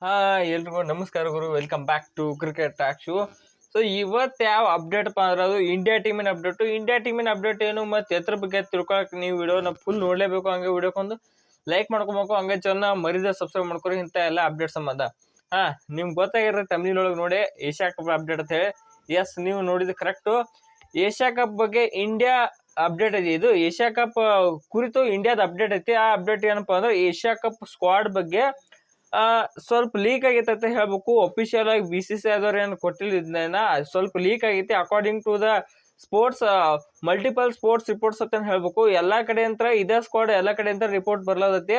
ಹಾ ಎಲ್ರಿಗೂ ನಮಸ್ಕಾರ ಗುರು, welcome back to cricket talk show. So ಇವತ್ತು ಯಾವ ಅಪ್ಡೇಟ್ ಅಂದ್ರೆ ಅದು ಇಂಡಿಯಾ ಟೀಮಿನ ಅಪ್ಡೇಟ್ ಏನು ಮತ್ತೆ ಎದ್ರ ಬಗ್ಗೆ ತಿಳ್ಕೊಳಕ್ ನೀವು ವಿಡಿಯೋನ ಫುಲ್ ನೋಡ್ಲೇಬೇಕು. ಹಂಗೆ ವಿಡಿಯೋಕೊಂದು ಲೈಕ್ ಮಾಡ್ಕೊಬೇಕು, ಹಂಗೆ ಚಾನಲ್ ಮರಿದ ಸಬ್ಸ್ಕ್ರೈಬ್ ಮಾಡ್ಕೊರಿ ಇಂಥ ಎಲ್ಲ ಅಪ್ಡೇಟ್ ಸಂಬಂಧ. ಹಾ ನಿಮ್ಗೆ ಗೊತ್ತಾಗಿರೋ ತಮಿಳ್ನೊಳಗೆ ನೋಡಿ ಏಷ್ಯಾ ಕಪ್ ಅಪ್ಡೇಟ್ ಅಂತ ಹೇಳಿ. ಎಸ್, ನೀವು ನೋಡಿದ ಕರೆಕ್ಟು. ಏಷ್ಯಾ ಕಪ್ ಬಗ್ಗೆ ಇಂಡಿಯಾ ಅಪ್ಡೇಟ್ ಇದೆ. ಇದು ಏಷ್ಯಾ ಕಪ್ ಕುರಿತು ಇಂಡಿಯಾದ ಅಪ್ಡೇಟ್ ಐತಿ. ಆ ಅಪ್ಡೇಟ್ ಏನಪ್ಪಾ ಅಂದ್ರೆ ಏಷ್ಯಾ ಕಪ್ ಸ್ಕ್ವಾಡ್ ಬಗ್ಗೆ ಸ್ವಲ್ಪ ಲೀಕ್ ಆಗೈತೆ ಅಂತ ಹೇಳ್ಬೇಕು. ಅಫಿಷಿಯಲ್ ಆಗಿ BCCI ಆದವ್ರು ಏನು ಕೊಟ್ಟಿಲ್ಲ, ಸ್ವಲ್ಪ ಲೀಕ್ ಆಗೈತಿ according to the sports multiple sports reports ಅಂತ ಹೇಳ್ಬೇಕು. ಎಲ್ಲಾ ಕಡೆ ಅಂತ ಇದೇ ಸ್ಕ್ವಾಡ್ ಎಲ್ಲಾ ಕಡೆ ಅಂತ ರಿಪೋರ್ಟ್ ಬರ್ಲದೈತಿ.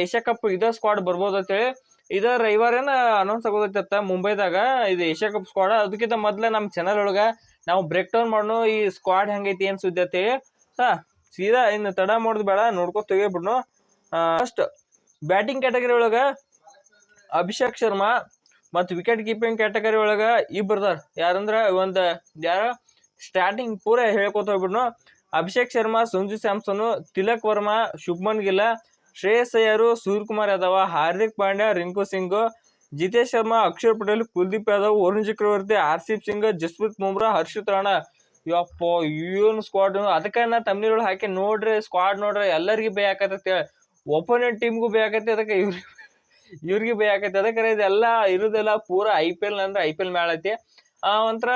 ಏಷ್ಯಾ ಕಪ್ ಇದೇ ಸ್ಕ್ವಾಡ್ ಬರ್ಬೋದು ಅಂತೇಳಿ. ಇದ ರವಿವಾರೇನ ಅನೌನ್ಸ್ ಆಗೋದೈತ ಮುಂಬೈದಾಗ ಇದು ಏಷ್ಯಾ ಕಪ್ ಸ್ಕ್ವಾಡ್. ಅದಕ್ಕಿಂತ ಮೊದ್ಲ ನಮ್ಮ ಚಾನಲ್ ಒಳಗ ನಾವು ಬ್ರೇಕ್ ಡೌನ್ ಮಾಡೋಣ ಈ ಸ್ಕ್ವಾಡ್ ಹೆಂಗೈತಿ ಏನ್ ಸುದ್ದಿ ಅಂತೇಳಿ. ಸೀದಾ ಇನ್ನು ತಡ ಮಾಡೋದು ಬೇಡ, ನೋಡ್ಕೊತ ತೆಗಿಬಿಡ್ನು. ಫಸ್ಟ್ ಬ್ಯಾಟಿಂಗ್ ಕ್ಯಾಟಗರಿ ಒಳಗ ಅಭಿಷೇಕ್ ಶರ್ಮಾ ಮತ್ತು ವಿಕೆಟ್ ಕೀಪಿಂಗ್ ಕ್ಯಾಟಗರಿ ಒಳಗ ಇಬ್ಬರದಾರ. ಯಾರಂದ್ರ ಯಾರ ಸ್ಟಾರ್ಟಿಂಗ್ ಪೂರ ಹೇಳ್ಕೊತ ಹೋಗ್ಬಿಡ್ನು. ಅಭಿಷೇಕ್ ಶರ್ಮಾ, ಸಂಜು ಸ್ಯಾಮ್ಸನ್, ತಿಲಕ್ ವರ್ಮಾ, ಶುಭ್ಮನ್ ಗಿಲ್, ಶ್ರೇಯಸ್ ಅಯ್ಯರ್, ಸೂರ್ಯಕುಮಾರ್ ಯಾದವ್, ಹಾರ್ದಿಕ್ ಪಾಂಡ್ಯ, ರಿಂಕು ಸಿಂಗ್, ಜಿತೇಶ್ ಶರ್ಮಾ, ಅಕ್ಷರ್ ಪಟೇಲ್, ಕುಲ್ದೀಪ್ ಯಾದವ್, ವರುಣ್ ಚಕ್ರವರ್ತಿ, RCB ಸಿಂಗ್, ಜಸ್ಪ್ರೀತ್ ಬುಮ್ರಾ, ಹರ್ಷಿತ್ ರಾಣಾ. ಯಪ್ಪ ಏನು ಸ್ಕ್ವಾಡ್! ಅದಕ್ಕೆ ನಾ ತಮಿಳ್ ಹಾಕಿ ನೋಡ್ರಿ, ಸ್ಕ್ವಾಡ್ ನೋಡ್ರಿ ಎಲ್ಲರಿಗೂ ಬೇಯಾಕತ್ತೆ. ಒಪೋನೆಂಟ್ ಟೀಮ್ಗೂ ಬೇಯಾಕತ್ತೆ, ಅದಕ್ಕೆ ಇವ್ರಿಗೆ ಬೇಯಾಕತ್ತೆ. ಅದಕ್ಕೆ ಇದೆಲ್ಲ ಇರುದೆಲ್ಲ ಪೂರ IPL ಅಂದ್ರೆ IPL ಮ್ಯಾಲ ಐತಿ. ಒಂಥರ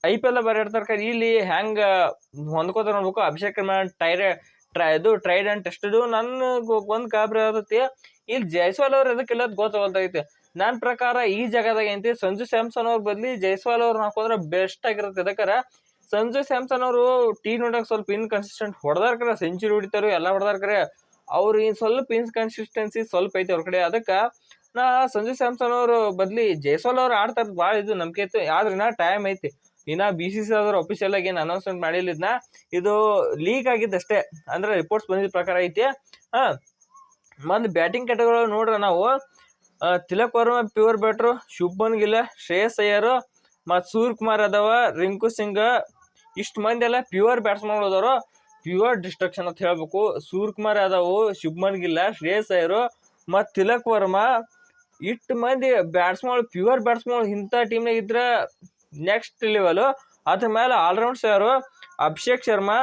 IPL ಬೇರೆ ಇರ್ತಾರ. ಇಲ್ಲಿ ಹೆಂಗ ಹೊಂದ್ಕೋತಾರ ನೋಡ್ಬೇಕು. ಅಭಿಷೇಕ್ ಇದು ಟ್ರೈಡ್ ಅಂಡ್ ಟೆಸ್ಟೆಡ್. ನನ್ ಒಂದ್ ಗಾಬರಿ ಆದತಿ, ಇಲ್ಲಿ ಜೈಸ್ವಾಲ್ ಅವ್ರು ಎದಕ್ಕಿಲ್ಲ ಗೊತ್ತಾಗೈತಿ. ನನ್ನ ಪ್ರಕಾರ ಈ ಜಾಗದಾಗ ಏನಂತಿ, ಸಂಜು ಸ್ಯಾಮ್ಸನ್ ಅವ್ರ ಬದ್ಲಿ ಜೈಸ್ವಾಲ್ ಅವ್ರನ್ನ ಹಾಕೋದ್ರೆ ಬೆಸ್ಟ್ ಆಗಿರುತ್ತೆ. ಅದಕ್ಕಾರ ಸಂಜು ಸ್ಯಾಮ್ಸನ್ ಅವರು T20 ಸ್ವಲ್ಪ ಇನ್ಕನ್ಸಿಸ್ಟೆಂಟ್ ಹೊಡೆದಾರ್ಕರ, ಸೆಂಚುರಿ ಹೊಡಿತಾರ ಎಲ್ಲ ಹೊಡೆದಾರ್ಕರೆ. ಅವ್ರು ಸ್ವಲ್ಪ ಇನ್ಕನ್ಸಿಸ್ಟೆನ್ಸಿ ಸ್ವಲ್ಪ ಐತಿ ಅವ್ರ ಕಡೆ. ಅದಕ್ಕೆ ನಾ ಸಂಜು ಸ್ಯಾಮ್ಸನ್ ಅವ್ರ ಬದ್ಲಿ ಜೈಸ್ವಾಲ್ ಅವ್ರು ಆಡ್ತಾರ ಭಾಳ ಇದು ನಂಬಿಕೆ ಇತ್ತು. ಆದ್ರೆ ನಾ ಟೈಮ್ ಐತಿ, ಇನ್ನ BCCI ಆದ್ರೂ ಅಫಿಷಿಯಲ್ ಆಗಿ ಏನು ಅನೌನ್ಸ್ಮೆಂಟ್ ಮಾಡಿಲ್ಲ. ಇದು ಲೀಕ್ ಆಗಿದ್ದಷ್ಟೇ, ಅಂದ್ರೆ ರಿಪೋರ್ಟ್ಸ್ ಬಂದಿದ್ದ ಪ್ರಕಾರ ಐತಿ. ಮಂದ್ ಬ್ಯಾಟಿಂಗ್ ಕ್ಯಾಟಗರಿ ನೋಡ್ರ ನಾವು ತಿಲಕ್ ವರ್ಮಾ ಪ್ಯೂರ್ ಬ್ಯಾಟ್ರು, ಶುಭ್ಮನ್ ಗಿಲ್, ಶ್ರೇಯಸ್ ಅಯ್ಯರ್ ಮತ್ತು ಸೂರ್ಯಕುಮಾರ್ ಯಾದವ್, ರಿಂಕು ಸಿಂಗ್, ಇಷ್ಟು ಮಂದಿ ಎಲ್ಲ ಪ್ಯೂರ್ ಬ್ಯಾಟ್ಸ್ಮನ್ ಹೋದವರು. ಪ್ಯೂರ್ ಡಿಸ್ಟ್ರಕ್ಷನ್ ಅಂತ ಹೇಳ್ಬೇಕು. ಸೂರ್ಯಕುಮಾರ್ ಯಾದವ್, ಶುಭ್ಮನ್ ಗಿಲ್, ಶ್ರೇಯಸ್ ಅಯ್ಯರ್ ಮತ್ತು ತಿಲಕ್ ವರ್ಮಾ, ಇಷ್ಟು ಮಂದಿ ಬ್ಯಾಟ್ಸ್ಮನ್ ಪ್ಯೂರ್ ಬ್ಯಾಟ್ಸ್ಮನ್ ಇಂಥ ಟೀಮ್ನಾಗ ಇದ್ರೆ ನೆಕ್ಸ್ಟ್ ಲೆವೆಲ್. ಅದ್ರ ಮೇಲೆ ಆಲ್ರೌಂಡ್ಸ್ ಯಾರು, ಅಭಿಷೇಕ್ ಶರ್ಮಾ,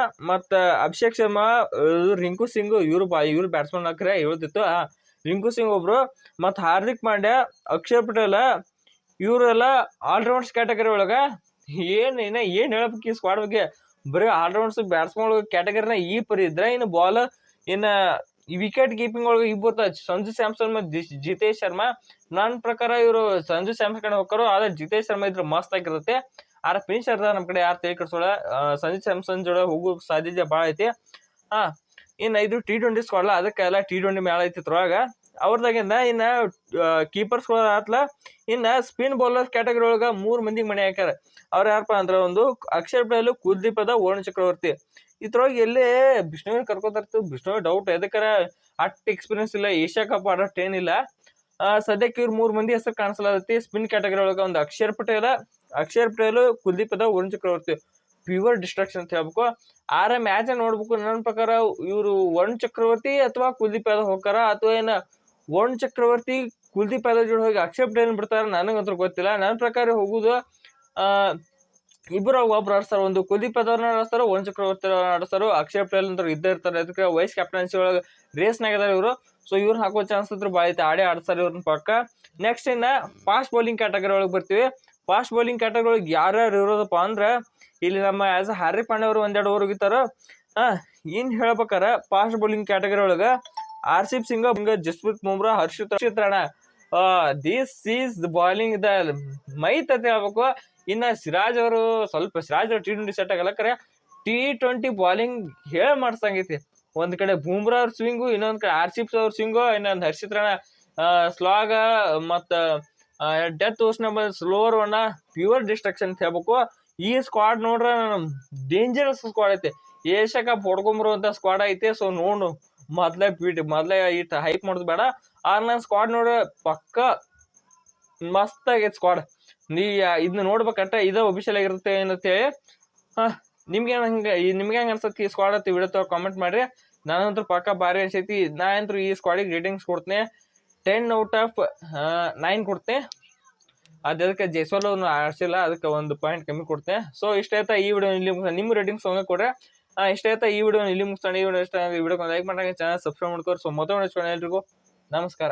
ರಿಂಕು ಸಿಂಗ್, ಇವ್ರು ಬ್ಯಾಟ್ಸ್ಮನ್ ಹಾಕ್ರೆ ಹೇಳ್ತಿತ್ತು. ರಿಂಕು ಸಿಂಗ್ ಒಬ್ರು, ಮತ್ತು ಹಾರ್ದಿಕ್ ಪಾಂಡ್ಯ, ಅಕ್ಷರ್ ಪಟೇಲ್, ಇವರೆಲ್ಲ ಆಲ್ರೌಂಡ್ಸ್ ಕ್ಯಾಟಗರಿ ಒಳಗ. ಏನ್ ಹೇಳ್ಬೇಕು ಈ ಸ್ಕ್ವಾಡ್ ಬಗ್ಗೆ? ಬರೀ ಆಲ್ರೌಂಡ್ಸ್ ಬ್ಯಾಟ್ಸ್ಮನ್ ಕ್ಯಾಟಗರಿನ ಈ ಪರಿ ಇದ್ರೆ, ಇನ್ನು ಬಾಲರ್ ಇನ್ನ ವಿಕೆಟ್ ಕೀಪಿಂಗ್ ಒಳಗೆ ಇಬ್ಬರು ಸಂಜು ಸ್ಯಾಮ್ಸನ್ ಮತ್ತು ಜಿತೇಶ್ ಶರ್ಮಾ. ನನ್ನ ಪ್ರಕಾರ ಇವರು ಸಂಜು ಸ್ಯಾಮ್ಸನ್ ಕಡೆ ಹೋಗ್ತಾರೋ, ಆದ್ರೆ ಜಿತೇಶ್ ಶರ್ಮಾ ಇದ್ರೆ ಮಸ್ತ್ ಆಗಿರುತ್ತೆ. ಆದ್ರೆ ಫಿನಿಶರ್ ನಮ್ಮ ಕಡೆ ಯಾರು ತಲೆ ಕೆಡ್ಸೋಳ, ಸಂಜು ಸ್ಯಾಮ್ಸನ್ ಜೋಡ ಹೋಗೋ ಸಾಧ್ಯತೆ ಭಾಳ ಐತಿ. ಇನ್ನು ಇದು T20 ಸ್ಕ್ವಾಡ್, ಅದಕ್ಕೆಲ್ಲ T20 ಮ್ಯಾಲ ಐತಿ ಅದ್ರೊಳಗ. ಅವ್ರದಾಗಿಂದ ಇನ್ನ ಕೀಪರ್ಸ್ ಆತ್ಲ. ಇನ್ನ ಸ್ಪಿನ್ ಬೌಲರ್ ಕ್ಯಾಟಗರಿ ಒಳಗ 3 ಮಂದಿಗೆ ಮನೆ ಹಾಕ್ಯಾರ. ಅವ್ರ ಯಾರಪ್ಪ ಅಂದ್ರೆ, ಒಂದು ಅಕ್ಷರ್ ಪಟೇಲ್, ಕುಲ್ದೀಪ್ ಯಾದವ್, ವರುಣ್ ಚಕ್ರವರ್ತಿ. ಇದ್ರೊಳಗೆ ಎಲ್ಲೇ ಬಿಷ್ಣುವಿನ ಕರ್ಕೋತಾರ. ಬಿಷ್ಣು ಡೌಟ್, ಎದಕ್ಕಾರ ಅಟ್ ಎಕ್ಸ್ಪೀರಿಯನ್ಸ್ ಇಲ್ಲ, ಏಷ್ಯಾ ಕಪ್ ಆಡೋಟ್ ಏನಿಲ್ಲ. ಸದ್ಯಕ್ಕೆ ಇವ್ರು 3 ಮಂದಿ ಹೆಸರು ಕಾಣಿಸ್ಲತ್ತೈತಿ. ಸ್ಪಿನ್ ಕ್ಯಾಟಗರಿ ಒಳಗ ಒಂದು ಅಕ್ಷರ್ ಪಟೇಲ್, ಕುಲ್ದೀಪ್ ಯಾದವ್, ವರುಣ್ ಚಕ್ರವರ್ತಿ. ಪ್ಯೂರ್ ಡಿಸ್ಟ್ರಾಕ್ಷನ್ ಅಂತ ಹೇಳ್ಬೇಕು. ಮ್ಯಾಚ್ ನೋಡ್ಬೇಕು. ನನ್ನ ಪ್ರಕಾರ ಇವರು ವರುಣ್ ಚಕ್ರವರ್ತಿ ಅಥವಾ ಕುಲ್ದೀಪ್ ಯಾದವ್ ಹೋಗ್ತಾರ, ಅಥವಾ ಏನ ವರುಣ್ ಚಕ್ರವರ್ತಿ ಕುಲ್ದೀಪ್ ಯಾದವ್ ಜೋಡಿ ಹೋಗಿ ಅಕ್ಷರ್ ಪಟೇಲ್ ಬಿಡ್ತಾರ, ನನಗಂತೂ ಗೊತ್ತಿಲ್ಲ. ನನ್ನ ಪ್ರಕಾರ ಹೋಗುದು ಇಬ್ಬರು ಒಬ್ರು ಆಡಿಸ್ತಾರ. ಒಂದು ಕುಲ್ದೀಪ್ ಯಾದವ್ನ ಆಡಿಸ್ತಾರೋ, ವರುಣ್ ಚಕ್ರವರ್ತಿ ಆಡಿಸ್ತಾರೋ. ಅಕ್ಷರ್ ಪಟೇಲ್ ಅಂತ ಇದ್ದೇ ಇರ್ತಾರೆ. ಅದಕ್ಕೆ ವೈಸ್ ಕ್ಯಾಪ್ಟನ್ಸಿ ಒಳಗೆ ರೇಸ್ನಾಗಿದಾರೆ ಇವರು. ಸೊ ಇವ್ರನ್ನ ಹಾಕೋ ಚಾನ್ಸ್ ಇದ್ರು ಭಾಳ ಐತೆ. ಆಡಿಸ್ತಾರೆ ಇವ್ರನ್ನ ಪಕ್ಕ. ನೆಕ್ಸ್ಟ್ ಇನ್ನ ಫಾಸ್ಟ್ ಬೌಲಿಂಗ್ ಕ್ಯಾಟಗರಿ ಒಳಗೆ ಬರ್ತೀವಿ. ಫಾಸ್ಟ್ ಬೌಲಿಂಗ್ ಕ್ಯಾಟಗರಿ ಒಳಗೆ ಯಾರ್ಯಾರು ಇರೋದಪ್ಪ ಅಂದ್ರೆ, ಇಲ್ಲಿ ನಮ್ಮ ಹಾರ್ದಿಕ್ ಪಾಂಡ್ಯ ಅವರು 1-2 ಓವರ್ ಹೋಗಿತಾರ. ಇನ್ ಹೇಳ್ಬೇಕಾರ ಫಾಸ್ಟ್ ಬೌಲಿಂಗ್ ಕ್ಯಾಟಗರಿ ಒಳಗ RCB Singh, Jasprit Bumrah, Harshit Rana. This is bowling the might ಅಂತ ಹೇಳ್ಬೇಕು. ಇನ್ನ ಸಿರಾಜ್ ಅವರು T20 ಸೆಟ್ ಆಗಲ್ಲ, ಕರೆ T20 ಬಾಲಿಂಗ್ ಮಾಡ್ಸಂಗೈತಿ. ಒಂದ್ ಕಡೆ ಬುಮ್ರಾ ಅವ್ರ ಸ್ವಿಂಗು, ಇನ್ನೊಂದ್ ಕಡೆ RCB ಅವ್ರ ಸ್ವಿಂಗು, ಇನ್ನೊಂದ್ ಹರ್ಷಿತ್ ರಾಣಾ ಸ್ಲಾಗ, ಮತ್ತ ಡೆತ್ ಓಸ್ನ ಸ್ಲೋವರ್ ಒನ್ನ. ಪ್ಯೂರ್ ಡಿಸ್ಟ್ರಕ್ಷನ್ ಅಂತ ಹೇಳ್ಬೇಕು. ಈ ಸ್ಕ್ವಾಡ್ ನೋಡ್ರ ಡೇಂಜರಸ್ ಸ್ಕ್ವಾಡ್ ಐತೆ. ಏಷ್ಯಾ ಕಪ್ ಹೊಡ್ಕೊಂಬರುವಂತ ಸ್ಕ್ವಾಡ್ ಐತೆ. ಸೊ ನೋಡು, ಮೊದ್ಲೇ ಇಟ್ ಹೈಪ್ ಮಾಡೋದು ಬೇಡ. ನನ್ನ ಸ್ಕ್ವಾಡ್ ನೋಡ್ರ ಪಕ್ಕ ಮಸ್ತ್ ಆಗೈತೆ ಸ್ಕ್ವಾಡ್. ನೀ ಇದನ್ನ ನೋಡ್ಬೇಕಂತ ಇದೇ ಅಫಿಷಿಯಲ್ ಆಗಿರುತ್ತೆ ಏನಂತೇಳಿ. ನಿಮ್ಗೆ ಹೆಂಗ್ ಅನ್ಸತಿ ಈ ಸ್ಕ್ವಾಡ್ ಅಂತ ವಿಡಿಯೋ ಕಾಮೆಂಟ್ ಮಾಡ್ರಿ. ನಾನಂತೂ ಪಕ್ಕ ಭಾರಿ ಅನ್ಸೈತಿ. ನಾ ಅಂತೂ ಈ ಸ್ಕ್ವಾಡಿಗೆ ರೇಟಿಂಗ್ಸ್ ಕೊಡ್ತೀನಿ 10/9 ಕೊಡ್ತೆ. ಅದಕ್ಕೆ ಜೈಸ್ವಾಲ್ ಅವ್ನು ಆಡ್ಸಿಲ್ಲ, ಅದಕ್ಕೆ 1 ಪಾಯಿಂಟ್ ಕಮ್ಮಿ ಕೊಡ್ತೆ. ಸೊ ಇಷ್ಟ ಆಯ್ತಾ ಈ ವಿಡಿಯೋ ಇಲ್ಲಿ ನಿಮ್ಮ ರೇಟಿಂಗ್ಸ್ ಹಂಗೆ ಕೊಡ್ರೆ. ಇಷ್ಟ ಆಯ್ತಾ ಈ ವಿಡಿಯೋ ಇಲ್ಲಿ ಮುಗಿಸ್ತಾನೆ. ಈ ವಿಡಿಯೋ ಇಷ್ಟ, ಈ ವಿಡಿಯೋ ಲೈಕ್ ಮಾಡಿ ಚಾನಲ್ ಸಬ್ಸ್ಕ್ರೈಬ್ ಮಾಡ್ಕೋರಿ. ಸೊ ಮೊದಲು ಎಲ್ರಿಗೂ ನಮಸ್ಕಾರ.